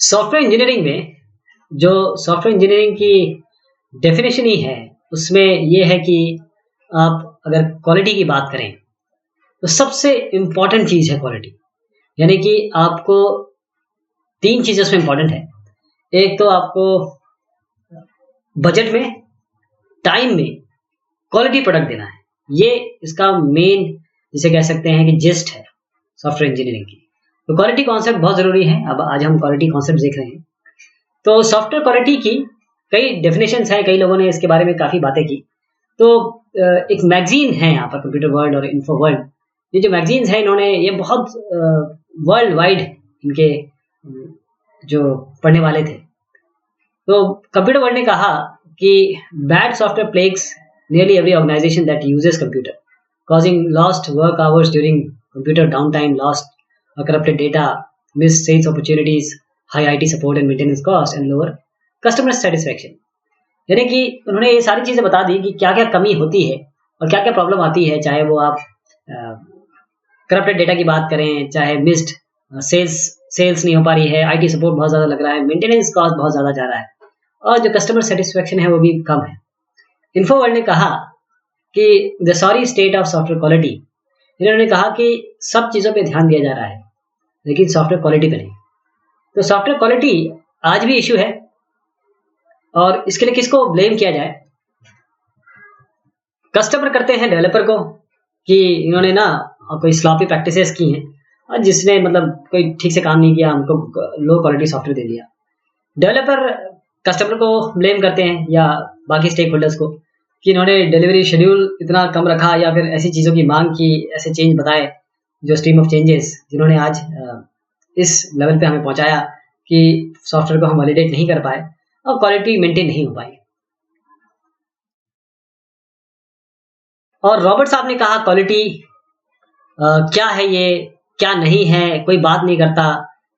Software engineering में जो software engineering की डेफिनेशन ही है, उसमें ये है कि आप अगर क्वालिटी की बात करें तो सबसे इम्पोर्टेंट चीज़ है क्वालिटी। यानी कि आपको 3 चीज़ें उसमें इम्पोर्टेंट है। एक तो आपको बजट में, टाइम में क्वालिटी प्रोडक्ट देना है। ये इसका मेन जिसे कह सकते हैं कि जिस्ट है सॉफ्टवेयर इंजीनियरिंग की। तो क्वालिटी कॉन्सेप्ट बहुत ज़रूरी है। अब आज हम क्वालिटी कॉन्सेप्ट देख रहे हैं। तो सॉफ्टवेयर क्वालिटी की कई डेफिनेशंस हैं, कई लोगों ने इसके बारे में काफ़ी बातें की। तो एक मैगजीन है यहाँ पर, कंप्यूटर वर्ल्ड और इन्फो वर्ल्ड, ये जो मैगजीन्स हैं इन्होंने ये बहुत वर्ल्ड वाइड इनके जो पढ़ने वाले थे। तो कंप्यूटर वर्ल्ड ने कहा कि bad software plagues nearly every organization that uses computer, causing lost work hours during computer downtime, lost or corrupted data, missed sales opportunities, high IT support and maintenance cost, and lower customer satisfaction। यानी कि उन्होंने ये सारी चीज़ें बता दी कि क्या क्या कमी होती है और क्या क्या प्रॉब्लम आती है, चाहे वो आप करप्टेड डेटा की बात करें, चाहे मिस्ड सेल्स नहीं हो पा रही है, आईटी सपोर्ट बहुत ज़्यादा लग रहा है, मेंटेनेंस कॉस्ट बहुत ज़्यादा जा रहा है, और जो कस्टमर सेटिस्फेक्शन है वो भी कम है। इन्फो वर्ल्ड ने कहा कि the sorry state of software quality, इन्होंने कहा कि सब चीज़ों पे ध्यान दिया जा रहा है लेकिन सॉफ्टवेयर क्वालिटी पे नहीं। तो सॉफ्टवेयर क्वालिटी आज भी इशू है और इसके लिए किसको ब्लेम किया जाए? कस्टमर करते हैं डेवलपर को कि इन्होंने ना कोई स्लॉपी प्रैक्टिसेस की हैं और जिसने मतलब कोई ठीक से काम नहीं किया, हमको लो क्वालिटी सॉफ्टवेयर दे दिया। डेवलपर कस्टमर को ब्लेम करते हैं या बाकी स्टेक होल्डर्स को कि इन्होंने डिलीवरी शेड्यूल इतना कम रखा या फिर ऐसी चीज़ों की मांग की, ऐसे चेंज बताए जो स्ट्रीम ऑफ चेंजेस जिन्होंने आज इस लेवल पे हमें पहुंचाया कि सॉफ्टवेयर को हम वैलिडेट नहीं कर पाए और क्वालिटी मेंटेन नहीं हो पाई। और रॉबर्ट साहब ने कहा क्वालिटी क्या है, ये क्या नहीं है, कोई बात नहीं करता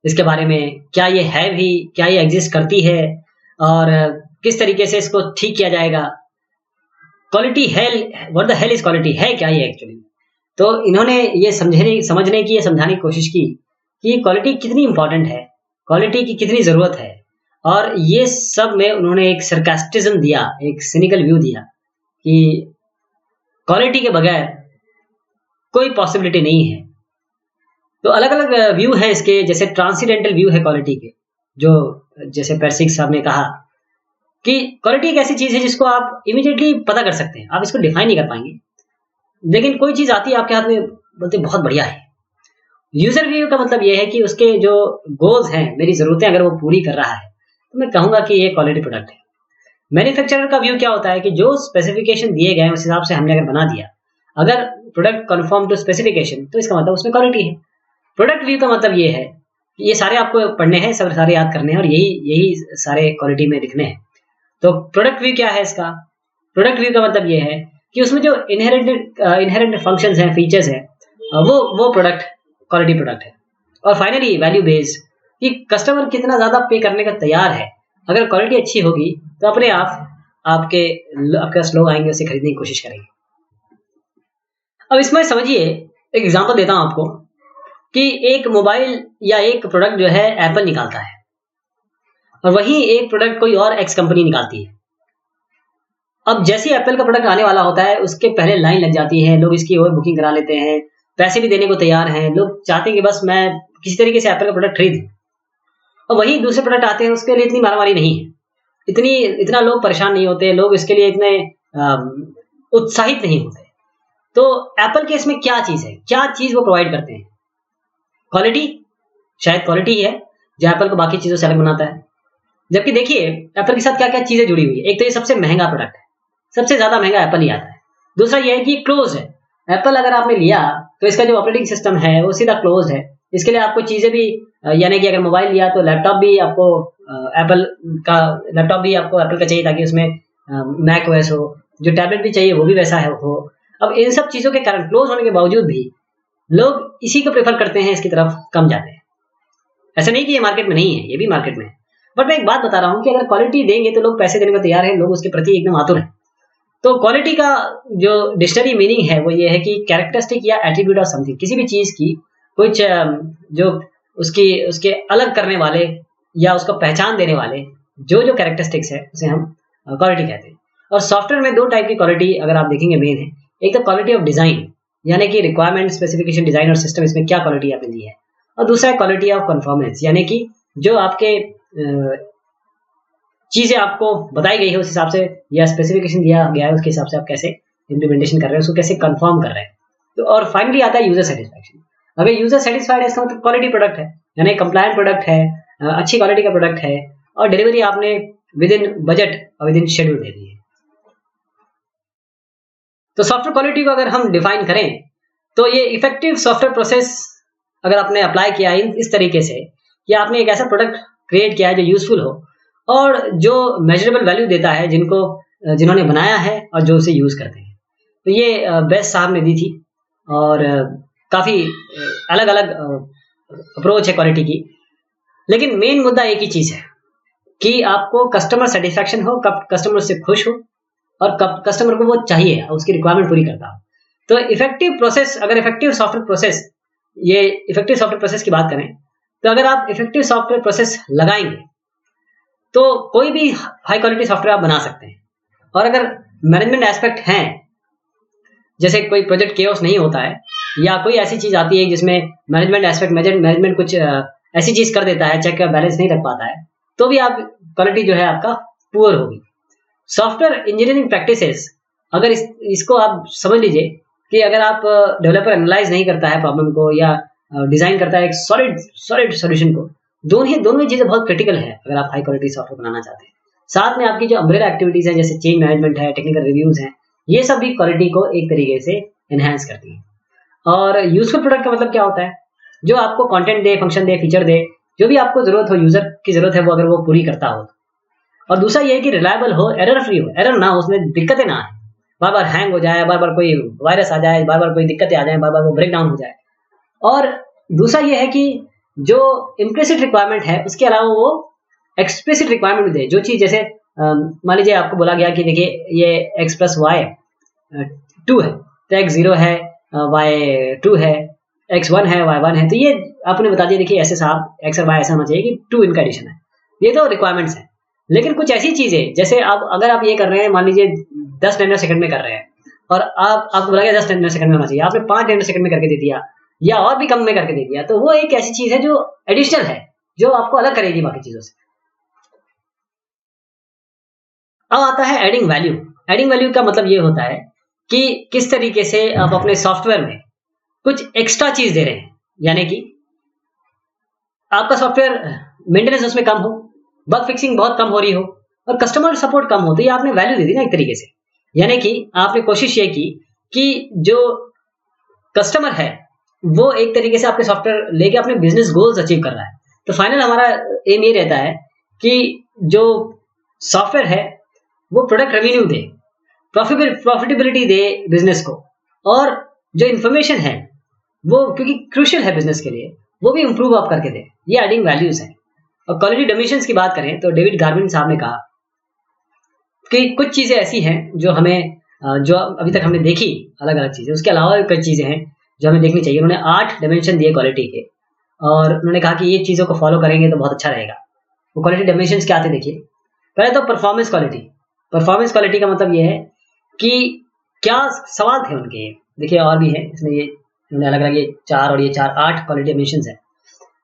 इसके बारे में, क्या ये है भी, क्या ये एग्जिस्ट करती है और किस तरीके से इसको ठीक किया जाएगा। Quality hello, what the hell is quality, है क्या ये एक्चुअली? तो इन्होंने ये समझने की, ये समझाने की कोशिश की कि क्वालिटी कितनी इंपॉर्टेंट है, क्वालिटी की कितनी ज़रूरत है, और ये सब में उन्होंने एक सरकास्टिज्म दिया, एक सिनिकल व्यू दिया कि क्वालिटी के बगैर कोई पॉसिबिलिटी नहीं है। तो अलग अलग व्यू है इसके, जैसे ट्रांसीडेंटल व्यू है क्वालिटी के, जो जैसे पेर्सिक साहब ने कहा कि क्वालिटी एक ऐसी चीज़ है जिसको आप इमीडिएटली पता कर सकते हैं, आप इसको डिफाइन नहीं कर पाएंगे, लेकिन कोई चीज़ आती है आपके हाथ में, बोलते बहुत बढ़िया है। यूजर व्यू का मतलब ये है कि उसके जो गोल्स हैं, मेरी ज़रूरतें अगर वो पूरी कर रहा है तो मैं कहूँगा कि ये क्वालिटी प्रोडक्ट है। मैन्युफैक्चरर का व्यू क्या होता है कि जो स्पेसिफिकेशन दिए गए उस हिसाब से हमने अगर बना दिया, अगर प्रोडक्ट कन्फर्म टू स्पेसिफिकेशन, तो इसका मतलब उसमें क्वालिटी है। प्रोडक्ट व्यू का मतलब ये है कि ये सारे आपको पढ़ने हैं, सब सारे याद करने हैं और यही सारे क्वालिटी में लिखने हैं। तो प्रोडक्ट व्यू क्या है इसका? प्रोडक्ट व्यू का मतलब ये है कि उसमें जो इनहेरेंट फंक्शंस हैं, फीचर्स हैं, वो प्रोडक्ट क्वालिटी प्रोडक्ट है। और फाइनली वैल्यू बेस्ड, कि कस्टमर कितना ज़्यादा पे करने का तैयार है। अगर क्वालिटी अच्छी होगी तो अपने आप आपके पास लोग आएंगे, उसे खरीदने की कोशिश करेंगे। अब इसमें समझिए, एक एग्जांपल देता हूं आपको कि एक मोबाइल या एक प्रोडक्ट जो है एप्पल निकालता है और वहीं एक प्रोडक्ट कोई और एक्स कंपनी निकालती है। अब जैसे ही एप्पल का प्रोडक्ट आने वाला होता है, उसके पहले लाइन लग जाती है, लोग इसकी और बुकिंग करा लेते हैं, पैसे भी देने को तैयार हैं, लोग चाहते हैं कि बस मैं किसी तरीके से एप्पल का प्रोडक्ट खरीदूं। और वहीं दूसरे प्रोडक्ट आते हैं, उसके लिए इतनी मारामारी नहीं है, इतना लोग परेशान नहीं होते, लोग इसके लिए इतने उत्साहित नहीं होते। तो एप्पल के इसमें क्या चीज़ है, क्या चीज़ वो प्रोवाइड करते हैं? क्वालिटी, शायद क्वालिटी ही है जो एप्पल को बाकी चीज़ों से अलग बनाता है। जबकि देखिए एप्पल के साथ क्या क्या चीज़ें जुड़ी हुई है। एक तो ये सबसे महंगा प्रोडक्ट है, सबसे ज़्यादा महंगा एप्पल ही आता है। दूसरा ये है कि क्लोज है। एप्पल अगर आपने लिया तो इसका जो ऑपरेटिंग सिस्टम है वो सीधा क्लोज है। इसके लिए आपको चीज़ें भी, यानी कि अगर मोबाइल लिया तो लैपटॉप भी आपको एप्पल का चाहिए ताकि उसमें मैक ओएस हो, जो टैबलेट भी चाहिए वो भी वैसा हो। अब इन सब चीज़ों के कारण, क्लोज होने के बावजूद भी लोग इसी को प्रेफर करते हैं, इसकी तरफ कम जाते हैं। ऐसा नहीं कि ये मार्केट में नहीं है, ये भी मार्केट में है। बट मैं एक बात बता रहा हूँ कि अगर क्वालिटी देंगे तो लोग पैसे देने को तैयार हैं, लोग उसके प्रति एकदम आतुर हैं। तो क्वालिटी का जो डिक्शनरी मीनिंग है वो ये है कि कैरेक्टरिस्टिक या एट्रीब्यूट ऑफ समथिंग, किसी भी चीज़ की कुछ जो उसके अलग करने वाले या उसको पहचान देने वाले जो जो कैरेक्टरिस्टिक्स है उसे हम क्वालिटी कहते हैं। और सॉफ्टवेयर में दो टाइप की क्वालिटी अगर आप देखेंगे मेन है। एक तो क्वालिटी ऑफ डिजाइन, यानी कि रिक्वायरमेंट स्पेसिफिकेशन डिजाइन और सिस्टम इसमें क्या क्वालिटी आपने दी है, और दूसरा है क्वालिटी ऑफ परफॉर्मेंस, यानी कि जो आपके चीजें आपको बताई गई है उस हिसाब से या स्पेसिफिकेशन दिया गया है उसके हिसाब से आप कैसे इम्प्लीमेंटेशन कर रहे हैं, उसको कैसे कंफर्म कर रहे हैं। तो और फाइनली आता है यूजर सेटिस्फैक्शन। अगर यूजर सेटिस्फाइड है इसका मतलब क्वालिटी प्रोडक्ट है, यानी कंप्लायंट प्रोडक्ट है, अच्छी क्वालिटी का प्रोडक्ट है और डिलीवरी आपने विद इन बजट और विद इन शेड्यूल दे दी है। तो सॉफ्टवेयर क्वालिटी को अगर हम डिफाइन करें तो ये इफेक्टिव सॉफ्टवेयर प्रोसेस अगर आपने अप्लाई किया है इस तरीके से कि आपने एक ऐसा प्रोडक्ट क्रिएट किया है जो यूजफुल हो और जो मेजरेबल वैल्यू देता है जिन्होंने बनाया है और जो उसे यूज करते हैं। तो ये बेस्ट साहब ने दी थी और काफी अलग अलग अप्रोच है क्वालिटी की, लेकिन मेन मुद्दा एक ही चीज है कि आपको कस्टमर सेटिस्फैक्शन हो, कब कस्टमर उससे खुश हो और कब कस्टमर को वो चाहिए, उसकी रिक्वायरमेंट पूरी करता हो। तो इफेक्टिव प्रोसेस, अगर इफेक्टिव सॉफ्टवेयर प्रोसेस, ये इफेक्टिव सॉफ्टवेयर प्रोसेस की बात करें तो अगर आप इफेक्टिव सॉफ्टवेयर प्रोसेस लगाएंगे तो कोई भी हाई क्वालिटी सॉफ्टवेयर आप बना सकते हैं। और अगर मैनेजमेंट एस्पेक्ट हैं, जैसे कोई प्रोजेक्ट केओस नहीं होता है या कोई ऐसी चीज आती है जिसमें मैनेजमेंट एस्पेक्ट मैनेजमेंट कुछ ऐसी चीज कर देता है, चेक का बैलेंस नहीं रख पाता है, तो भी आप क्वालिटी जो है आपका पुअर होगी। सॉफ्टवेयर इंजीनियरिंग प्रैक्टिसेस, अगर इसको आप समझ लीजिए कि अगर आप डेवलपर एनालाइज नहीं करता है प्रॉब्लम को या डिजाइन करता है एक सॉलिड सॉल्यूशन को, दोनों ही चीजें बहुत क्रिटिकल है अगर आप हाई क्वालिटी सॉफ्टवेयर बनाना चाहते हैं। साथ में आपकी जो अम्ब्रेला एक्टिविटीज हैं जैसे चेंज मैनेजमेंट है, टेक्निकल रिव्यूज हैं, ये सब भी क्वालिटी को एक तरीके से एनहांस करती है। और यूजफुल प्रोडक्ट का मतलब क्या होता है, जो आपको कंटेंट दे, फंक्शन दे, फीचर दे, जो भी आपको जरूरत हो, यूजर की जरूरत है, वो अगर वो पूरी करता हो। और दूसरा ये है कि रिलायबल हो, एरर फ्री हो, एरर ना हो, उसमें दिक्कतें ना आए, बार बार हैंग हो जाए, बार बार कोई वायरस आ जाए, बार बार कोई दिक्कतें आ जाए, बार बार वो ब्रेक डाउन हो जाए। और दूसरा ये है कि जो इम्प्लिसिट रिक्वायरमेंट है उसके अलावा वो एक्सप्लिसिट रिक्वायरमेंट दे। जो चीज जैसे मान लीजिए आपको बोला गया कि देखिए ये x प्लस वाई 2 है, तो x 0 है, y 2 है, x 1 है, y 1 है, तो ये आपने बता दिया देखिए ऐसे साहब x और y ऐसा होना चाहिए कि 2 इनका एडिशन है। ये तो रिक्वायरमेंट्स है। लेकिन कुछ ऐसी चीजें जैसे अब अगर आप ये कर रहे हैं, मान लीजिए 10 नैनो सेकंड में कर रहे हैं और आपको बोला गया 10 नैनो सेकंड में होना चाहिए, आपने 5 नैनो सेकंड में करके दे दिया या और भी कम में करके दे दिया, तो वो एक ऐसी चीज है जो एडिशनल है, जो आपको अलग करेगी बाकी चीजों से। अब आता है एडिंग वैल्यू। एडिंग वैल्यू का मतलब ये होता है कि किस तरीके से आप अपने सॉफ्टवेयर में कुछ एक्स्ट्रा चीज दे रहे हैं, यानी कि आपका सॉफ्टवेयर मेंटेनेंस उसमें कम हो, बग फिक्सिंग बहुत कम हो रही हो और कस्टमर सपोर्ट कम हो, तो ये आपने वैल्यू दे दी ना एक तरीके से। यानी कि आपने कोशिश ये की कि जो कस्टमर है वो एक तरीके से आपके सॉफ्टवेयर लेके अपने बिजनेस गोल्स अचीव कर रहा है। तो फाइनल हमारा एम ये रहता है कि जो सॉफ्टवेयर है वो प्रोडक्ट रेवेन्यू दे, प्रॉफिटेबिलिटी दे बिजनेस को, और जो इंफॉर्मेशन है वो क्योंकि क्रूशियल है बिजनेस के लिए, वो भी इंप्रूव आप करके दे। ये एडिंग वैल्यूज है। और क्वालिटी डायमेंशंस की बात करें तो डेविड गार्विन साहब ने कहा कि कुछ चीजें ऐसी हैं जो हमें जो अभी तक हमने देखी अलग अलग चीजें, उसके अलावा भी कुछ चीजें हैं जो हमें देखनी चाहिए। उन्होंने 8 डायमेंशन दिए क्वालिटी के और उन्होंने कहा कि ये चीजों को फॉलो करेंगे तो बहुत अच्छा रहेगा। वो क्वालिटी डायमेंशंस क्या आते देखिए। पहले तो परफॉर्मेंस क्वालिटी। परफॉर्मेंस क्वालिटी का मतलब ये है कि क्या सवाल थे उनके, देखिए और भी है इसमें, ये उन्होंने अलग अलग ये 4 और ये 4 8 क्वालिटी डायमेंशंस है।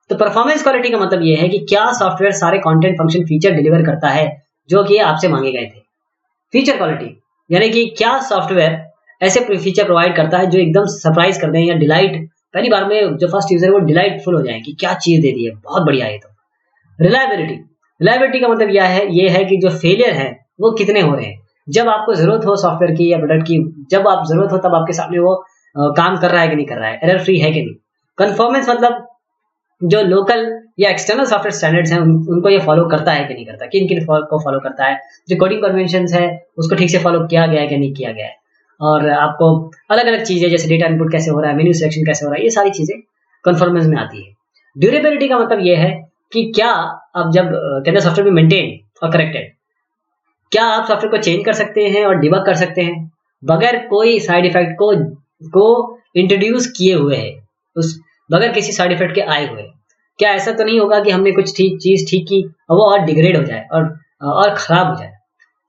तो परफॉर्मेंस क्वालिटी का मतलब ये है कि क्या सॉफ्टवेयर सारे कंटेंट फंक्शन फीचर डिलीवर करता है जो कि आपसे मांगे गए थे। फीचर क्वालिटी यानी कि क्या सॉफ्टवेयर ऐसे फीचर प्रोवाइड करता है जो एकदम सरप्राइज कर दें या डिलाइट, पहली बार में जो फर्स्ट यूजर है वो डिलाइटफुल हो जाए कि क्या चीज दे दी है, बहुत बढ़िया है। तो रिलायबिलिटी का मतलब ये है कि जो फेलियर है वो कितने हो रहे हैं। जब आपको जरूरत हो सॉफ्टवेयर की या प्रोडक्ट की, जब आप जरूरत हो तब आपके सामने वो काम कर रहा है कि नहीं कर रहा है, एरर फ्री है कि नहीं। कन्फर्मेंस मतलब जो लोकल या एक्सटर्नल सॉफ्टवेयर स्टैंडर्ड्स हैं उनको ये फॉलो करता है कि नहीं करता, किन किन को फॉलो करता है, जो कोडिंग कन्वेंशंस है उसको ठीक से फॉलो किया गया है कि नहीं किया गया है। और आपको अलग अलग चीजें जैसे डेटा इनपुट कैसे हो रहा है, मेन्यू सिलेक्शन कैसे हो रहा है, ये सारी चीजें कन्फर्मेंस में आती है। ड्यूरेबिलिटी का मतलब ये है कि क्या आप जब कहते सॉफ्टवेयर में मेंटेन और करेक्टेड, क्या आप सॉफ्टवेयर को चेंज कर सकते हैं और डिबग कर सकते हैं बगैर कोई साइड इफेक्ट को इंट्रोड्यूस किए हुए है, उस बगैर किसी साइड इफेक्ट के आए हुए। क्या ऐसा तो नहीं होगा कि हमने कुछ चीज ठीक की और वो और डिग्रेड हो जाए और खराब हो जाए।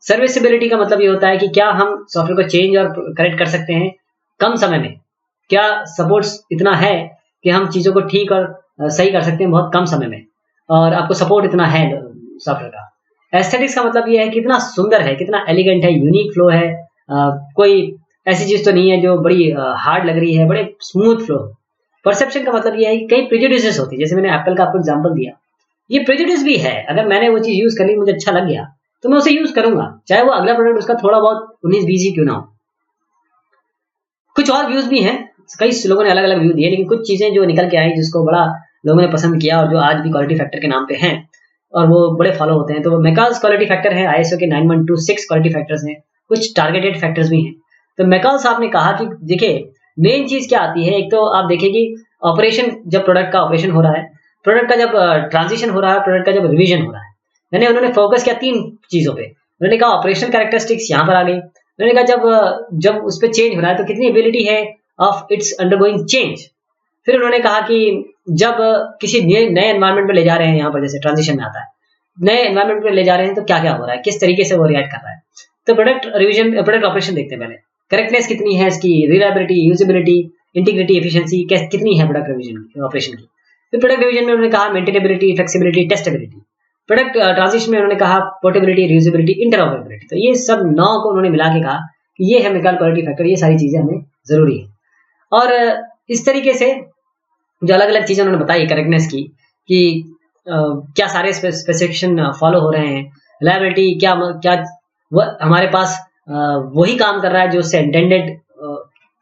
सर्विसिबिलिटी का मतलब ये होता है कि क्या हम सॉफ्टवेयर को चेंज और करेक्ट कर सकते हैं कम समय में, क्या सपोर्ट इतना है कि हम चीज़ों को ठीक और सही कर सकते हैं बहुत कम समय में, और आपको सपोर्ट इतना है सॉफ्टवेयर का। एस्थेटिक्स का मतलब ये है कितना सुंदर है, कितना एलिगेंट है, यूनिक फ्लो है, कोई ऐसी चीज़ तो नहीं है जो बड़ी हार्ड लग रही है, बड़े स्मूथ फ्लो। परसेप्शन का मतलब ये है कि कई प्रेजुडिसेस होती है, जैसे मैंने एप्पल का आपको एग्जांपल दिया, ये प्रेजुडिस भी है। अगर मैंने वो चीज़ यूज़ कर ली, मुझे अच्छा लग गया, तो मैं उसे यूज़ करूंगा, चाहे वो अगला प्रोडक्ट उसका थोड़ा बहुत 19-20 ही क्यों ना हो। कुछ और व्यूज भी हैं, कई लोगों ने अलग अलग व्यू दिए, लेकिन कुछ चीजें जो निकल के आई जिसको बड़ा लोगों ने पसंद किया और जो आज भी क्वालिटी फैक्टर के नाम पे हैं और वो बड़े फॉलो होते हैं, तो वो मैकाज क्वालिटी फैक्टर है, आईएसओ के 9126 क्वालिटी फैक्टर्स हैं, कुछ टारगेटेड फैक्टर्स भी हैं। तो मैकाज साहब ने कहा कि देखिए मेन चीज क्या आती है, एक तो आप देखिए कि ऑपरेशन, जब प्रोडक्ट का ऑपरेशन हो रहा है, प्रोडक्ट का जब ट्रांजिशन हो रहा है, प्रोडक्ट का जब रिवीजन हो रहा है, यानी उन्होंने फोकस किया 3 चीजों पे। उन्होंने कहा ऑपरेशनल कैरेक्टरिस्टिक्स यहाँ पर आ गई, उन्होंने कहा जब उस पर चेंज हो रहा है तो कितनी एबिलिटी है ऑफ इट्स अंडरगोइंग चेंज। फिर उन्होंने कहा कि जब किसी नए एनवायरनमेंट में ले जा रहे हैं, यहाँ पर जैसे ट्रांजिशन में आता है, नए एनवायरनमेंट में ले जा रहे हैं तो क्या क्या हो रहा है, किस तरीके से वो रिएक्ट कर रहा है। तो प्रोडक्ट रिवीजन, प्रोडक्ट ऑपरेशन देखते हैं पहले, करेक्टनेस कितनी है इसकी, रिलायबिलिटी, यूजेबिलिटी, इंटीग्रिटी, एफिशिएंसी कितनी है प्रोडक्ट रिवीजन ऑपरेशन की। फिर प्रोडक्ट रिवीजन में उन्होंने कहा maintainability, flexibility, testability. Product transition में उन्होंने कहा पोर्टेबिलिटी, रीयूजेबिलिटी, इंटरऑपरेबिलिटी। तो ये सब 9 को उन्होंने मिला के कहा कि ये है मैकाज क्वालिटी फैक्टर, ये सारी चीजें हमें जरूरी है। और इस तरीके से जो अलग अलग चीजें उन्होंने बताई करेक्टनेस की, कि क्या सारे स्पेसिफिकेशन फॉलो हो रहे हैं, रिलायबिलिटी क्या क्या वो हमारे पास वही काम कर रहा है जो उससे इंटेंडेड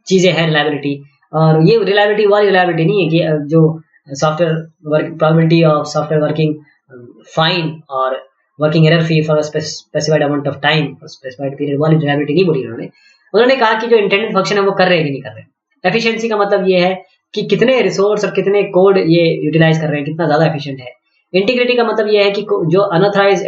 चीजें हैं रिलायबिलिटी। और ये रिलायबिलिटी वाली रिलायबिलिटी नहीं है कि जो software work probability of software working fine और working error free for specified amount of time, specified period वाली रिलायबिलिटी नहीं बोली उन्होंने कहा कि जो इंटेंडेड फंक्शन है वो कर रहे हैं कि नहीं कर रहे हैं। एफिशिएंसी का मतलब ये है कि कितने रिसोर्स और कितने कोड ये यूटिलाइज कर रहे हैं, कितना ज्यादा एफिशिएंट है। इंटीग्रिटी का मतलब ये है कि जो अनऑथराइज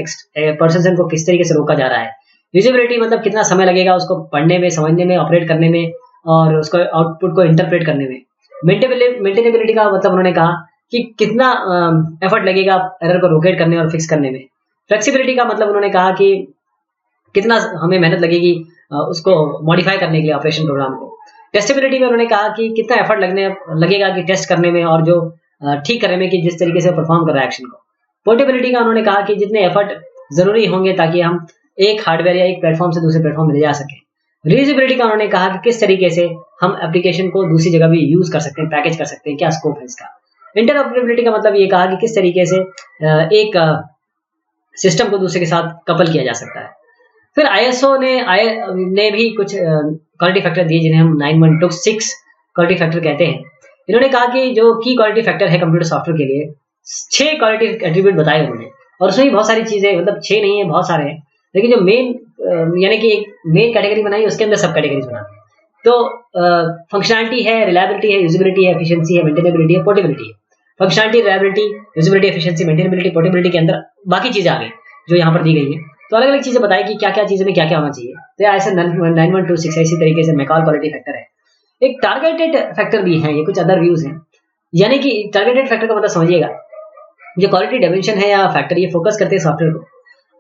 पर्सन है उनको किस तरीके से रोका जा रहा है। यूजेबिलिटी मतलब कितना समय लगेगा उसको पढ़ने में, समझने में, ऑपरेट करने में और उसको आउटपुट को इंटरप्रेट करने में। मेंटेनेबिलिटी का मतलब उन्होंने कहा कि कितना एफर्ट लगेगा एरर को लोकेट करने और फिक्स करने में। फ्लेक्सिबिलिटी का मतलब उन्होंने कहा कि कितना हमें मेहनत लगेगी उसको मॉडिफाई करने के लिए ऑपरेशन प्रोग्राम को। टेस्टेबिलिटी में उन्होंने कहा कि कितना एफर्ट लगेगा कि टेस्ट करने में और जो ठीक करने में कि जिस तरीके से परफॉर्म कर रहा है एक्शन को। पोर्टेबिलिटी का उन्होंने कहा कि जितने एफर्ट जरूरी होंगे ताकि हम एक हार्डवेयर या एक प्लेटफॉर्म से दूसरे प्लेटफॉर्म में ले जा सकें। रीयूजेबिलिटी का उन्होंने कहा कि किस तरीके से हम एप्लीकेशन को दूसरी जगह भी यूज कर सकते हैं, पैकेज कर सकते हैं, क्या स्कोप है इसका। इंटरऑपरेबिलिटी का मतलब ये कहा कि किस तरीके से एक सिस्टम को दूसरे के साथ कपल किया जा सकता है। फिर आईएसओ ने भी कुछ क्वालिटी फैक्टर दिए जिन्हें हम 9126 क्वालिटी फैक्टर कहते हैं। इन्होंने कहा कि जो की क्वालिटी फैक्टर है कंप्यूटर सॉफ्टवेयर के लिए 6 क्वालिटी एट्रीब्यूट बताए उन्होंने, और उसमें भी बहुत सारी चीजें, मतलब 6 नहीं है, बहुत सारे हैं, लेकिन जो मेन यानी कि एक मेन कैटेगरी बनाई उसके अंदर सब कैटेगरीज बनाते हैं। तो फंक्शनलिटी है, रिलायबिलिटी है, यूजेबिलिटी है, एफिशिएंसी है, मेंटेनेबिलिटी है, पोर्टेबिलिटी है। Functionality, reliability, usability, efficiency, maintainability, portability के अंदर बाकी चीजें आ गई जो यहाँ पर दी गई है। तो अलग अलग चीजें बताई कि क्या क्या चीजों में क्या क्या होना चाहिए। तो ऐसे 9126 इसी तरीके से मैकाज क्वालिटी फैक्टर है। एक टारगेटेड फैक्टर भी है, ये कुछ अदर व्यूज हैं। यानी कि टारगेटेड फैक्टर का मतलब समझिएगा, जो क्वालिटी डायमेंशन है या फैक्टर, ये फोकस करते हैं सॉफ्टवेयर को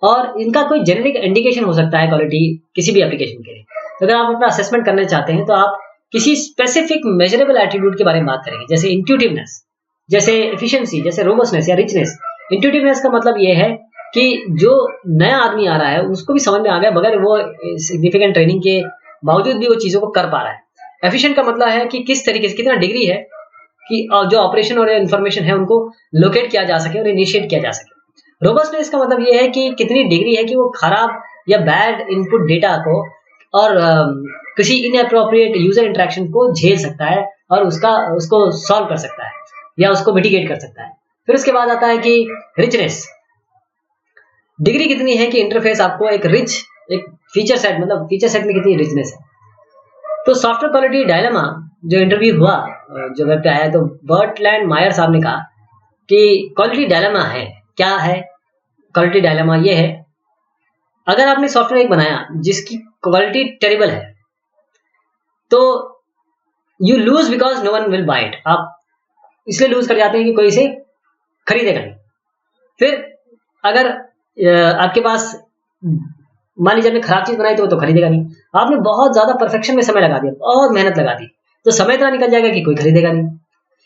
और इनका कोई जेनेरिक इंडिकेशन हो सकता है क्वालिटी किसी भी एप्लीकेशन के लिए। तो अगर आप अपना असेसमेंट करना चाहते हैं तो आप किसी स्पेसिफिक मेजरेबल एट्रीब्यूट के बारे में बात करेंगे, जैसे इंट्यूटिवनेस, जैसे एफिशिएंसी, जैसे रोबस्टनेस या रिचनेस। इंट्यूटिवनेस का मतलब ये है कि जो नया आदमी आ रहा है उसको भी समझ में आ गया बगैर वो सिग्निफिकेंट ट्रेनिंग के बावजूद भी वो चीजों को कर पा रहा है। एफिशिएंट का मतलब है कि किस तरीके से, कितना डिग्री है कि जो ऑपरेशन और इन्फॉर्मेशन है उनको लोकेट किया जा सके और इनिशिएट किया जा सके। रोबस्टनेस का मतलब ये है कि कितनी डिग्री है कि वो खराब या बैड इनपुट डेटा को और किसी इनअप्रोप्रिएट यूजर इंटरेक्शन को झेल सकता है और उसको सॉल्व कर सकता है या उसको मिटिगेट कर सकता है। फिर उसके बाद आता है कि रिचनेस, डिग्री कितनी है कि इंटरफेस आपको एक रिच, एक फीचर सेट, मतलब फीचर सेट में कितनी रिचनेस है। तो सॉफ्टवेयर क्वालिटी डायलेमा जो इंटरव्यू हुआ, जो वेब पे आया, तो बर्टलैंड मायर साहब ने कहा कि क्वालिटी डायलेमा है। क्या है क्वालिटी डायलेमा? ये है, अगर आपने सॉफ्टवेयर एक बनाया जिसकी क्वालिटी टेरिबल है तो you lose because no one will buy it. आप इसलिए लूज कर जाते हैं कि कोई इसे खरीदेगा नहीं। फिर अगर आपके पास मान लीजिए आपने खराब चीज बनाई तो वो तो खरीदेगा नहीं। आपने बहुत ज्यादा परफेक्शन में समय लगा दिया, बहुत मेहनत लगा दी, तो समय इतना निकल जाएगा कि कोई खरीदेगा नहीं।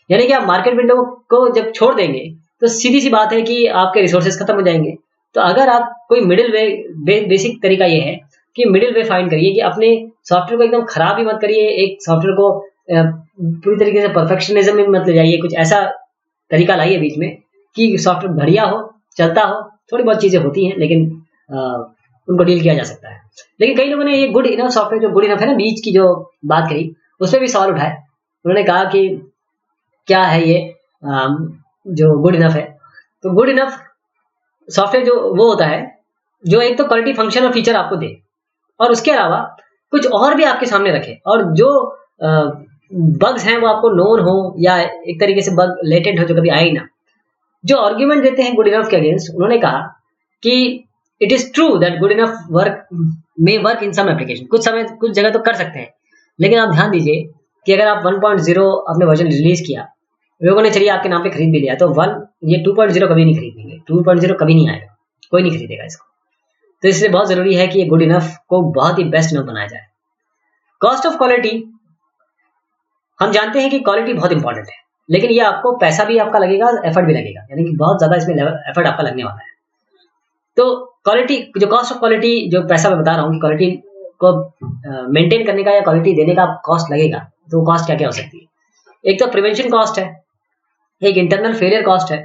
यानी कि आप मार्केट विंडो को जब छोड़ देंगे तो सीधी सी बात है कि आपके रिसोर्सेज खत्म हो जाएंगे। तो अगर आप कोई मिडिल वे, बेसिक तरीका ये है कि मिडिल वे फाइंड करिए कि अपने सॉफ्टवेयर को एकदम खराब ही मत करिए, एक सॉफ्टवेयर को पूरी तरीके से परफेक्शनिज्म में मत ले जाइए, कुछ ऐसा तरीका लाइए बीच में कि सॉफ्टवेयर बढ़िया हो, चलता हो। थोड़ी बहुत चीजें होती हैं लेकिन उनको डील किया जा सकता है। लेकिन कई लोगों ने ये गुड इनफ सॉफ्टवेयर, जो गुड इनफ है ना, बीच की जो बात करी, उसमें भी सवाल उठाए। उन्होंने कहा कि क्या है ये जो गुड इनफ है। तो गुड इनफ सॉफ्टवेयर जो वो होता है जो एक तो क्वालिटी, फंक्शन और फीचर आपको दे, और उसके अलावा कुछ और भी आपके सामने रखे, और जो बग्स हैं वो आपको नोन हो या एक तरीके से बग लेटेंट हो जो कभी आए ही ना। जो आर्ग्यूमेंट देते हैं गुड इनफ के अगेंस्ट, उन्होंने कहा कि it is true that good enough work may work in some application, कुछ समय कुछ जगह तो कर सकते हैं, लेकिन आप ध्यान दीजिए कि अगर आप 1.0 अपने वर्जन रिलीज किया, लोगों ने चलिए आपके नाम पे खरीद भी लिया, तो ये 2.0 कभी नहीं खरीदेंगे, 2.0 कभी नहीं आएगा, कोई नहीं खरीदेगा इसको। तो इसलिए बहुत जरूरी है कि ये गुड इनफ को बहुत ही बेस्ट इनफ बनाया जाए। कॉस्ट ऑफ क्वालिटी, हम जानते हैं कि क्वालिटी बहुत इंपॉर्टेंट है, लेकिन ये आपको पैसा भी आपका लगेगा, एफर्ट भी लगेगा, यानी कि बहुत ज्यादा इसमें एफर्ट आपका लगने वाला है। तो क्वालिटी, जो कॉस्ट ऑफ क्वालिटी, जो पैसा मैं बता रहा हूँ कि क्वालिटी को मेंटेन करने का या क्वालिटी देने का कॉस्ट लगेगा, तो वो कॉस्ट क्या क्या हो सकती है। एक तो प्रिवेंशन कॉस्ट है, एक इंटरनल फेलियर कॉस्ट है,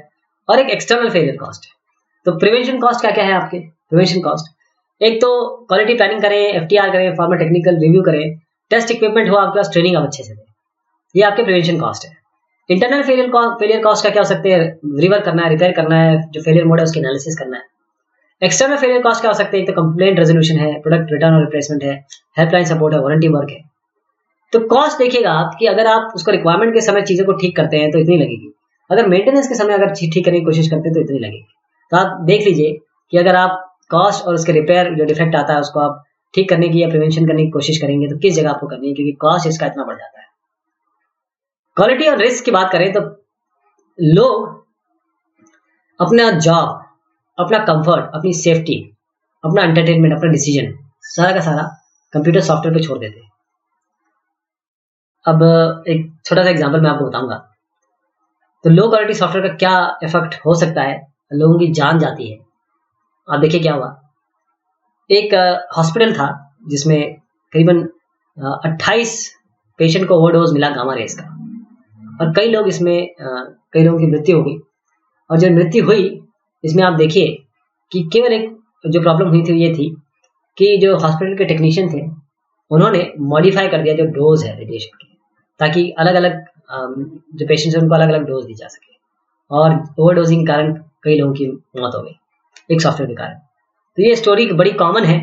और एक एक्सटर्नल फेलियर कॉस्ट है। तो प्रिवेंशन कॉस्ट क्या क्या है आपके प्रिवेंशन कॉस्ट, एक तो क्वालिटी प्लानिंग करें, एफटीआर करें, फार्मर टेक्निकल रिव्यू करें, टेस्ट इक्विपमेंट हो आपके पास, ट्रेनिंग आप अच्छे से दें, ये आपके प्रिवेंशन कॉस्ट है। इंटरनल फेलियर कॉस्ट क्या क्या हो सकते हैं, रिवर करना है, रिपेयर करना है, जो फेलियर मोड है उसकी एनालिसिस करना है। एक्सटर्नल फेलियर कॉस्ट क्या हो सकते हैं, एक तो कंप्लेंट रेजोल्यूशन है, प्रोडक्ट रिटर्न और रिप्लेसमेंट है, हेल्पलाइन सपोर्ट है, वारंटी वर्क है। तो कॉस्ट देखिएगा आप कि अगर आप उसको रिक्वायरमेंट के समय चीजों को ठीक करते हैं तो इतनी लगेगी, अगर मेंटेनेंस के समय अगर ठीक करने की कोशिश करते हैं तो इतनी लगेगी। तो आप देख लीजिए कि अगर आप कॉस्ट और उसके रिपेयर जो डिफेक्ट आता है उसको आप ठीक करने की या प्रिवेंशन करने की कोशिश करेंगे तो किस जगह आपको करनी है, क्योंकि कॉस्ट इसका इतना बढ़ जाता है। क्वालिटी और रिस्क की बात करें तो लोग अपना जॉब, अपना कंफर्ट, अपनी सेफ्टी, अपना एंटरटेनमेंट, अपना डिसीजन सारा का सारा कंप्यूटर सॉफ्टवेयर पे छोड़ देते हैं। अब एक छोटा सा एग्जांपल मैं आपको बताऊंगा। तो लो क्वालिटी सॉफ्टवेयर का क्या इफेक्ट हो सकता है, लोगों की जान जाती है। आप देखिए क्या हुआ, एक हॉस्पिटल था जिसमें करीबन 28 पेशेंट को ओवरडोज मिला गामा रेस का, और कई लोग इसमें कई लोगों की मृत्यु हो गई। और जब मृत्यु हुई इसमें आप देखिए कि केवल एक जो प्रॉब्लम हुई थी ये थी कि जो हॉस्पिटल के टेक्नीशियन थे उन्होंने मॉडिफाई कर दिया जो डोज है रेडिएशन की, ताकि अलग अलग जो पेशेंट्स हैं उनको अलग अलग डोज दी जा सके, और ओवरडोजिंग के कारण कई लोगों की मौत हो गई एक सॉफ्टवेयर के कारण। तो ये स्टोरी बड़ी कॉमन है,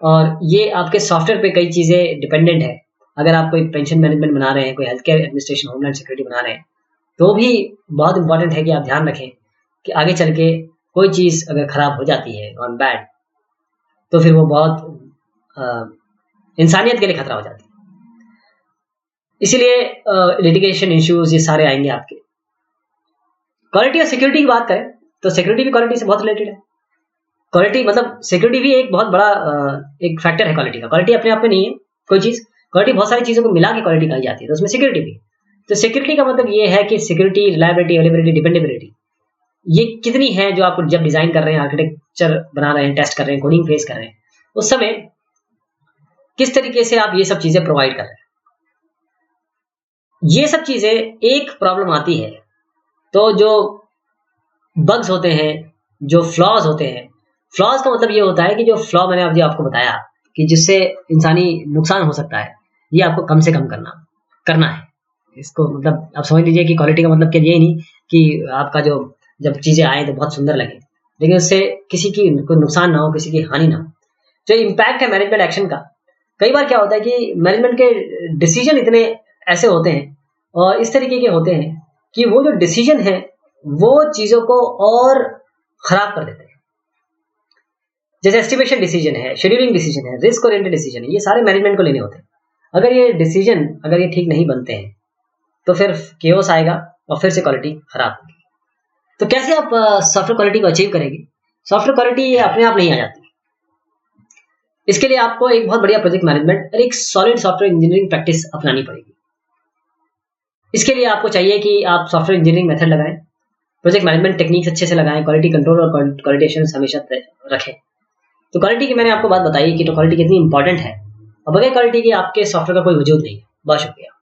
और ये आपके सॉफ्टवेयर पे कई चीज़ें डिपेंडेंट है। अगर आप कोई पेंशन मैनेजमेंट बना रहे हैं, कोई health care administration, homeland security बना रहे हैं, तो भी बहुत इंपॉर्टेंट है कि आप ध्यान रखें कि आगे चल के कोई चीज़ अगर खराब हो जाती है ऑन बैड, तो फिर वो बहुत इंसानियत के लिए खतरा हो जाती है। इसीलिए लिटिगेशन इश्यूज ये सारे आएंगे आपके। क्वालिटी और सिक्योरिटी की बात करें तो सिक्योरिटी भी क्वालिटी से बहुत रिलेटेड है। क्वालिटी मतलब सिक्योरिटी भी एक बहुत बड़ा एक फैक्टर है क्वालिटी का। क्वालिटी अपने आप में नहीं है कोई चीज़, क्वालिटी बहुत सारी चीज़ों को मिला के क्वालिटी कही जाती है, तो उसमें सिक्योरिटी भी। तो सिक्योरिटी का मतलब ये है कि सिक्योरिटी, रिलायबिलिटी, अवेलेबिलिटी, डिपेंडेबिलिटी, ये कितनी है जो आप जब डिजाइन कर रहे हैं, आर्किटेक्चर बना रहे हैं, टेस्ट कर रहे हैं, कोडिंग फेस कर रहे हैं, उस समय किस तरीके से आप ये सब चीजें प्रोवाइड कर रहे हैं। ये सब चीजें, एक प्रॉब्लम आती है तो जो बग्स होते हैं, जो फ्लॉज होते हैं, फ्लॉज का मतलब ये होता है कि जो फ्लॉ मैंने अभी आपको बताया कि जिससे इंसानी नुकसान हो सकता है, ये आपको कम से कम करना है। इसको मतलब आप समझ लीजिए कि क्वालिटी का मतलब ये नहीं कि आपका जो जब चीजें आए तो बहुत सुंदर लगे, लेकिन उससे किसी की कोई नुकसान ना हो, किसी की हानि ना हो। जो इम्पैक्ट है मैनेजमेंट एक्शन का, कई बार क्या होता है कि मैनेजमेंट के डिसीजन इतने ऐसे होते हैं और इस तरीके के होते हैं कि वो जो डिसीजन है वो चीजों को और खराब कर देते हैं। जैसे एस्टिमेशन डिसीजन है, शेड्यूलिंग डिसीजन है, रिस्क ओरिएंटेड डिसीजन है, ये सारे मैनेजमेंट को लेने होते हैं। अगर ये डिसीजन ठीक नहीं बनते हैं तो फिर केओस आएगा और फिर से क्वालिटी खराब होगी। तो कैसे आप सॉफ्टवेयर क्वालिटी को अचीव करेंगे? सॉफ्टवेयर क्वालिटी अपने आप नहीं आ जाती। इसके लिए आपको एक बहुत बढ़िया प्रोजेक्ट मैनेजमेंट और एक सॉलिड सॉफ्टवेयर इंजीनियरिंग प्रैक्टिस अपनानी पड़ेगी। इसके लिए आपको चाहिए कि आप सॉफ्टवेयर इंजीनियरिंग मेथड लगाएं, प्रोजेक्ट मैनेजमेंट टेक्निक्स अच्छे से लगाएं, क्वालिटी कंट्रोल और क्वालिटी एश्योरेंस हमेशा रखें। तो क्वालिटी की मैंने आपको बात बताई कि तो क्वालिटी कितनी इंपॉर्टेंट है, और बगैर क्वालिटी के आपके सॉफ्टवेयर का कोई वजूद नहीं है। बहुत शुक्रिया।